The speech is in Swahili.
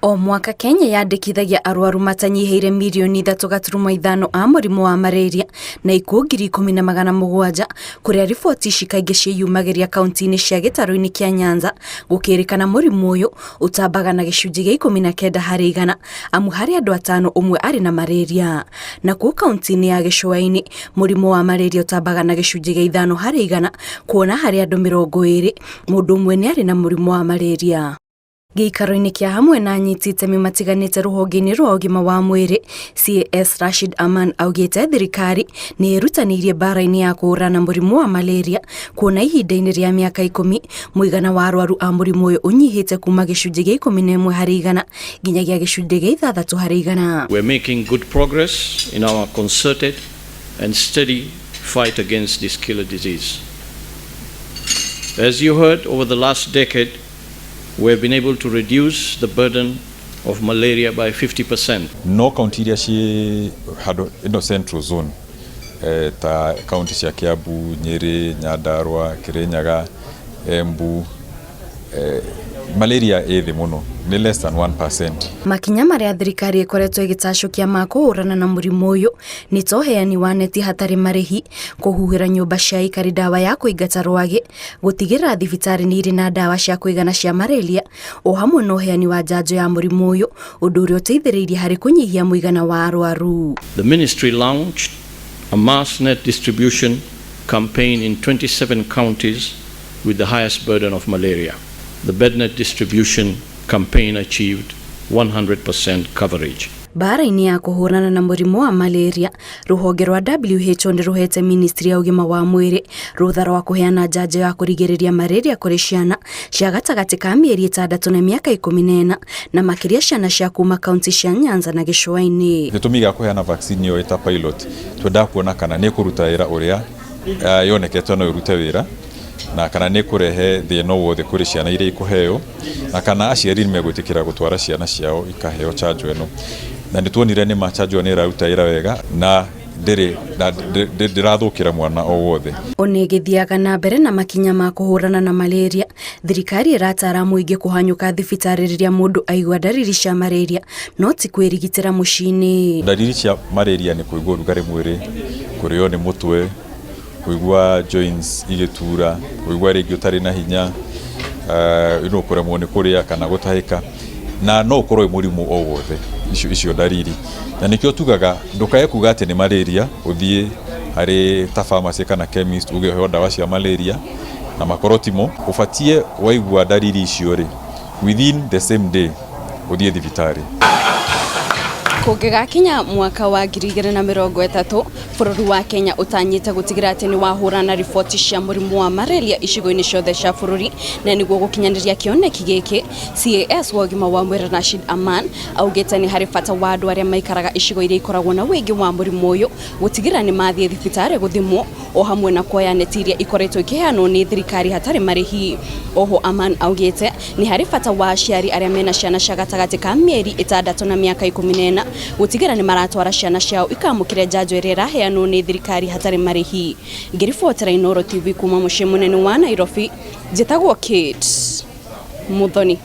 O mwaka Kenya yandĩkithagia arwaru matanyiheire milioni 3.5 a mũrimũ wa malaria na ikuo 10,700 kũrĩa riboti ici kaingĩ ciĩyumagĩria kaunti-inĩ cia gĩtarũ-inĩ kĩa Nyanza gũkĩrĩkana mũrimũ ũyũ ũtambaga na gĩcunjĩ gĩa 19% amu harĩ andũ 5 ũmwe arĩ na malaria. Na kuo kaunti-inĩ ya gĩcũa-inĩ mũrimũ wa malaria ũtambaga na gĩcunjĩ gĩa 5% kuona harĩ andũ 20 mũndũ ũmwe nĩ arĩ na mũrimũ wa malaria. Gĩikaro-inĩ kĩa hamwe na anyiti itemi matiganĩte rũhonge-inĩ rwa ũgima wa mwĩrĩ, CAS Rashid Aman augĩte thirikari nĩ ĩrutanĩirie mbara-inĩ ya kũhũrana na mũrimũ wa malaria kuona ihinda-inĩ rĩa mĩaka 10 mũigana wa arwaru a mũrimũ ũyũ ũnyihĩte kuma gĩcunjĩ gĩa 11% nginyagia gĩcunjĩ gĩa 6%. We're making good progress in our concerted and steady fight against this killer disease. As you heard, over the last decade, we have been able to reduce the burden of malaria by 50%. No county iria ci ino central zone ta county cia Kiambu, Nyeri, Nyandarua, Kirinyaga, Embu, malaria ĩthĩ mũno ni less than 1%. Makinya marĩa thirikari ĩkoretwo ĩgĩtacũkia ma kũhũrana na mũrimũ ũyũ nĩ ta ũheani wa neti hatarĩ marĩhi, kũhuhĩra nyũmba cia aikari ndawa ya kũingata rwagĩ, gũtigĩrĩra thibitarĩ nĩ irĩ na ndawa cia kũigana cia malaria, o hamwe na ũheani wa njanjo ya mũrimũ ũyũ, ũndũ ũrĩa ũteithĩrĩirie harĩ kũnyihia mũigana wa arwaru. The ministry launched a mass net distribution campaign in 27 counties with the highest burden of malaria. The bed net distribution campaign achieved 100% coverage. Bara-inĩ ya kũhũrana na mũrimũ wa malaria, rũhonge rwa WHO nĩ rũhete ministry ya ũgima wa mwĩrĩ rũtha rwa kũheana njanjo ya kũrigĩrĩria malaria kũrĩ ciana cia gatagatĩ ka mĩeri 6 na mĩaka 14 na makĩria ciana cia kuma kaunti cia Nyanza na gĩcũa-inĩ. Gĩtũmi gĩa kũheana vaccine ĩyo ĩta pilot twenda kuona kana nĩ kũruta wĩra ũrĩa yonekete no ĩrute wĩra na kana nĩ kũrehe thĩna wothe kũrĩ ciana iria ikũheo na kana aciari nĩ megwĩtĩkĩra gũtwara ciana ciao ikaheo chanjo ĩno. Na nĩ tuonire nĩ machanjo nĩ ĩraruta wĩra wega na ndĩrathũkĩra mwana o wothe. Ona ĩgĩthiaga na mbere na makinya ma kũhũrana na malaria, thirikari ĩratara mũingĩ kũhanyũka thibitarĩ rĩrĩa mũndũ aigua ndariri cia malaria no ti kwĩrigitĩra mũciĩ-inĩ. Ndariri cia malaria nĩ kũigua ũrugarĩ mwĩrĩ, kũrĩo nĩ mũtwe, kũigua joints igĩtura, kũigua rĩngĩ ũtarĩ na hinya, kũremwo nĩ kũrĩa kana gũtahĩka, na no ũkorwo mũrimũ o wothe icio ndariri. Na nĩkĩo tugaga ndũkae kuga atĩ nĩ malaria, ũthiĩ harĩ ta pharmacy kana chemist ũgĩheo ndawa cia malaria na makorotimo, ũbatie waigua ndariri icio rĩ within the same day ũthiĩ thibitarĩ. Kũngĩgakinya mwaka wa 2030, bũrũri wa Kenya ũtanyĩte gũtigĩra atĩ nĩ wahũrana riboti cia mũrimũ wa malaria icigo-inĩ ciothe cia bũrũri, na nĩguo gũkinyanĩria kĩoneki gĩkĩ, CAS wa ũgima wa mwĩrĩ Rashid Aman augĩte nĩ harĩ bata wa andũ arĩa maikaraga icigo iria ikoragwo na wĩingĩ wa mũrimũ ũyũ gũtigĩra nĩ mathiĩ thibitarĩ gũthimwo, o hamwe na kuoya neti iria ikoretwo ikĩheanwo nĩ thirikari hatarĩ marĩhi. Oho Aman augĩte nĩ harĩ bata wa aciari arĩa mena ciana cia gatagatĩ ka mĩeri 6 na mĩaka 14 gũtigĩra nĩ maratwara ciana ciao ikamũkĩre njanjo ĩrĩa ĩraheanwo nĩ thirikari hatarĩ marĩhi. Ngĩribotera Inooro TV kuma mũciĩ mũnene wa Nairobi, njĩtagwo Kate Muthoni.